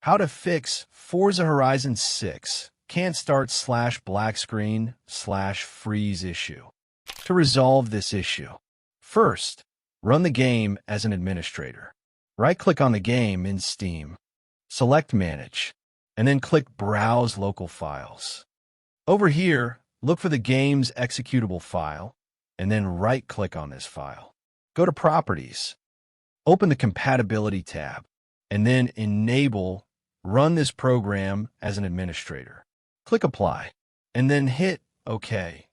How to fix Forza Horizon 6 can't start /Blackscreen/freeze issue. To resolve this issue, first, run the game as an administrator. Right-click on the game in Steam, select Manage, and then click Browse Local Files. Over here, look for the game's executable file, and then right-click on this file. Go to Properties, open the Compatibility tab, and then enable Run this program as an administrator. Click Apply, and then hit OK.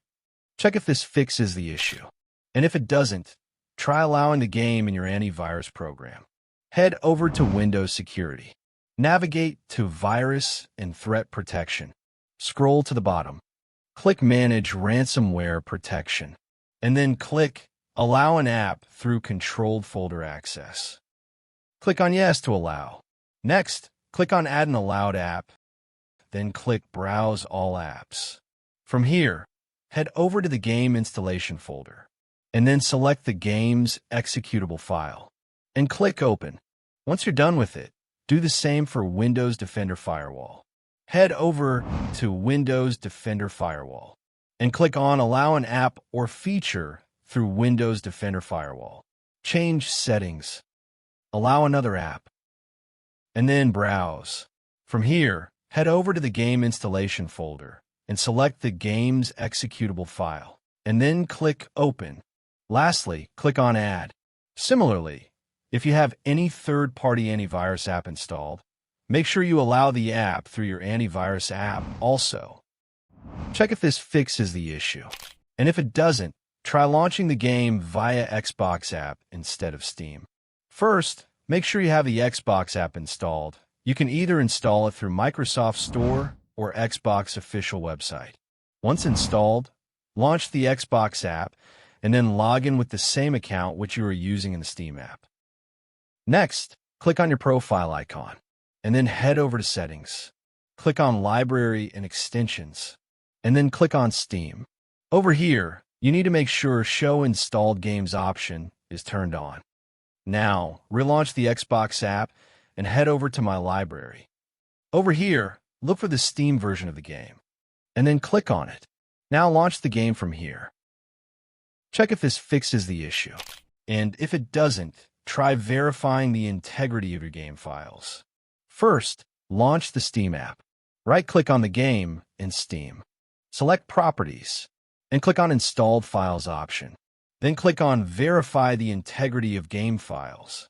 Check if this fixes the issue. And if it doesn't, try allowing the game in your antivirus program. Head over to Windows Security. Navigate to Virus and Threat Protection. Scroll to the bottom. Click Manage Ransomware Protection, and then click Allow an app through controlled folder access. Click on Yes to allow. Next, click on Add an allowed app, then click Browse all apps. From here, head over to the game installation folder, and then select the game's executable file, and click Open. Once you're done with it, do the same for Windows Defender Firewall. Head over to Windows Defender Firewall, and click on Allow an app or feature through Windows Defender Firewall. Change settings. Allow another app, and then Browse. From here, head over to the game installation folder and select the game's executable file, and then click Open. Lastly, click on Add. Similarly, if you have any third-party antivirus app installed, make sure you allow the app through your antivirus app also. Check if this fixes the issue. And if it doesn't, try launching the game via Xbox app instead of Steam. First, make sure you have the Xbox app installed. You can either install it through Microsoft Store or Xbox official website. Once installed, launch the Xbox app and then log in with the same account which you are using in the Steam app. Next, click on your profile icon and then head over to Settings. Click on Library and Extensions, and then click on Steam. Over here, you need to make sure Show Installed Games option is turned on. Now, relaunch the Xbox app and head over to My Library. Over here, look for the Steam version of the game, and then click on it. Now launch the game from here. Check if this fixes the issue, and if it doesn't, try verifying the integrity of your game files. First, launch the Steam app. Right-click on the game in Steam. Select Properties, and click on Installed Files option. Then click on Verify the integrity of game files.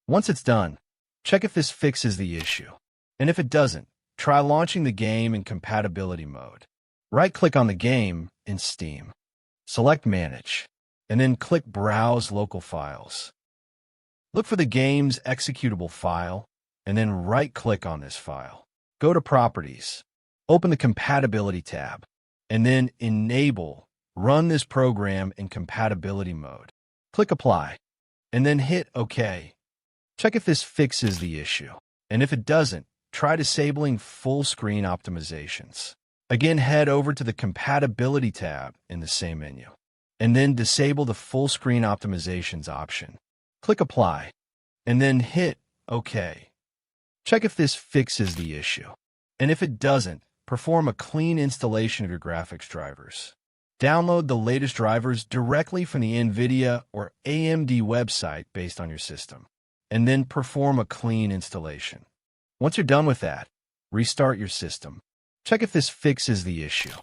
Once it's done, check if this fixes the issue. And if it doesn't, try launching the game in compatibility mode. Right-click on the game in Steam. Select Manage, and then click Browse Local Files. Look for the game's executable file, and then right-click on this file. Go to Properties, open the Compatibility tab, and then enable Run this program in compatibility mode. Click Apply, and then hit OK. Check if this fixes the issue. And if it doesn't, try disabling full screen optimizations. Again, head over to the Compatibility tab in the same menu, and then disable the full screen optimizations option. Click Apply, and then hit OK. Check if this fixes the issue. And if it doesn't, perform a clean installation of your graphics drivers. Download the latest drivers directly from the NVIDIA or AMD website based on your system, and then perform a clean installation. Once you're done with that, restart your system. Check if this fixes the issue.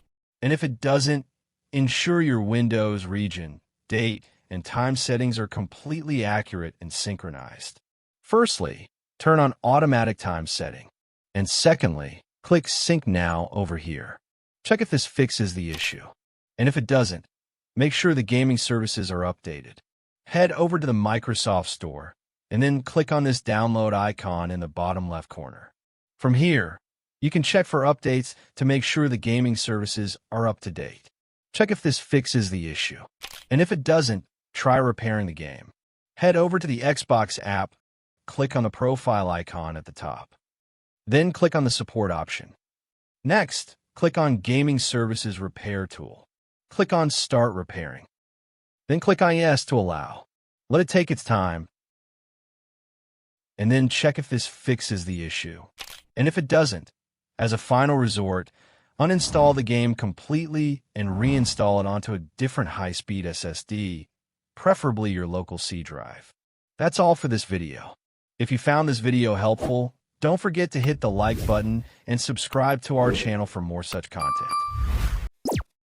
And if it doesn't, ensure your Windows region, date, and time settings are completely accurate and synchronized. Firstly, turn on Automatic Time Setting. And secondly, click Sync Now over here. Check if this fixes the issue. And if it doesn't, make sure the gaming services are updated. Head over to the Microsoft Store, and then click on this download icon in the bottom left corner. From here, you can check for updates to make sure the gaming services are up to date. Check if this fixes the issue. And if it doesn't, try repairing the game. Head over to the Xbox app, click on the profile icon at the top. Then click on the Support option. Next, click on Gaming Services Repair tool. Click on Start Repairing. Then click on Yes to allow. Let it take its time. and then check if this fixes the issue. And if it doesn't, as a final resort, uninstall the game completely and reinstall it onto a different high-speed SSD, preferably your local C drive. That's all for this video. If you found this video helpful, don't forget to hit the like button and subscribe to our channel for more such content.